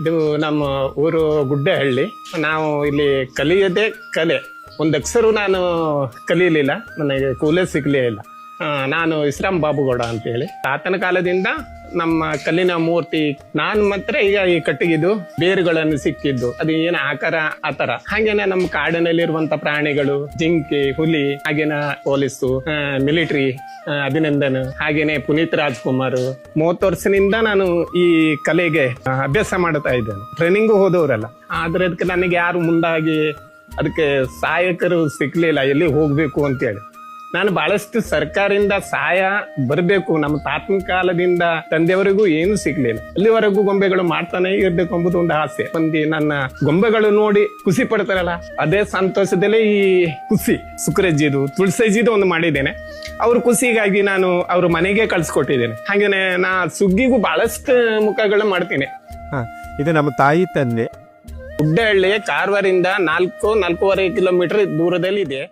ಇದು ನಮ್ಮ ಊರು ಗುಡ್ಡೆಹಳ್ಳಿ. ನಾವು ಇಲ್ಲಿ ಕಲಿಯೋದೇ ಕಲೆ. ಒಂದು ಅಕ್ಷರ ನಾನು ಕಲೀಲಿಲ್ಲ, ನನಗೆ ಕೂಲೇ ಸಿಗ್ಲೇ ಇಲ್ಲ. ನಾನು ಇಸ್ರಾಮ್ ಬಾಬುಗೌಡ ಅಂತೇಳಿ ತಾತನ ಕಾಲದಿಂದ ನಮ್ಮ ಕಲ್ಲಿನ ಮೂರ್ತಿ. ನಾನು ಮಾತ್ರ ಈಗ ಈ ಕಟ್ಟಿಗಿದು ಬೇರುಗಳನ್ನು ಸಿಕ್ಕಿದ್ದು, ಅದು ಏನು ಆಕಾರ ಆತರ. ಹಾಗೇನೆ ನಮ್ಮ ಕಾಡಿನಲ್ಲಿರುವಂತ ಪ್ರಾಣಿಗಳು, ಜಿಂಕೆ, ಹುಲಿ, ಹಾಗೇನ ಪೊಲೀಸು, ಮಿಲಿಟರಿ, ಅಭಿನಂದನ್, ಹಾಗೇನೆ ಪುನೀತ್ ರಾಜ್ಕುಮಾರ್. 30 ವರ್ಷದಿಂದ ನಾನು ಈ ಕಲೆಗೆ ಅಭ್ಯಾಸ ಮಾಡ್ತಾ ಇದ್ದೇನೆ. ಟ್ರೈನಿಂಗು ಹೋದವರಲ್ಲ, ಆದ್ರೆ ಅದಕ್ಕೆ ನನಗೆ ಯಾರು ಮುಂದಾಗಿ ಅದಕ್ಕೆ ಸಹಾಯಕರು ಸಿಕ್ಲಿಲ್ಲ, ಎಲ್ಲಿ ಹೋಗ್ಬೇಕು ಅಂತೇಳಿ. ನಾನು ಬಹಳಷ್ಟು ಸರ್ಕಾರದಿಂದ ಸಹಾಯ ಬರಬೇಕು, ನಮ್ಮ ತಾತನ ಕಾಲದಿಂದ ತಂದೆಯವರಿಗೂ ಏನು ಸಿಗ್ಲಿಲ್ಲ. ಅಲ್ಲಿವರೆಗೂ ಗೊಂಬೆಗಳು ಮಾಡ್ತಾನೆ ಇರ್ಬೇಕು ಎಂಬುದು ಒಂದು ಆಸೆ. ಮಂದಿ ನನ್ನ ಗೊಂಬೆಗಳು ನೋಡಿ ಖುಷಿ ಪಡ್ತಾರಲ್ಲ, ಅದೇ ಸಂತೋಷದಲ್ಲೇ ಈ ಖುಷಿ. ಸುಕ್ರಜ್ಜಿದು, ತುಳಸಜ್ಜಿದು ಒಂದು ಮಾಡಿದ್ದೇನೆ. ಅವ್ರ ಖುಷಿಗಾಗಿ ನಾನು ಅವ್ರ ಮನೆಗೆ ಕಳ್ಸಿಕೊಟ್ಟಿದ್ದೇನೆ. ಹಾಗೇನೆ ನಾ ಸುಗ್ಗಿಗೂ ಬಹಳಷ್ಟು ಮುಖಗಳು ಮಾಡ್ತೀನಿ. ಇದು ನಮ್ಮ ತಾಯಿ ತಂದೆ. ಗುಡ್ಡೆಹಳ್ಳಿ ಕಾರವಾರಿಂದ 4-4.5 ಕಿಲೋಮೀಟರ್ ದೂರದಲ್ಲಿ ಇದೆ.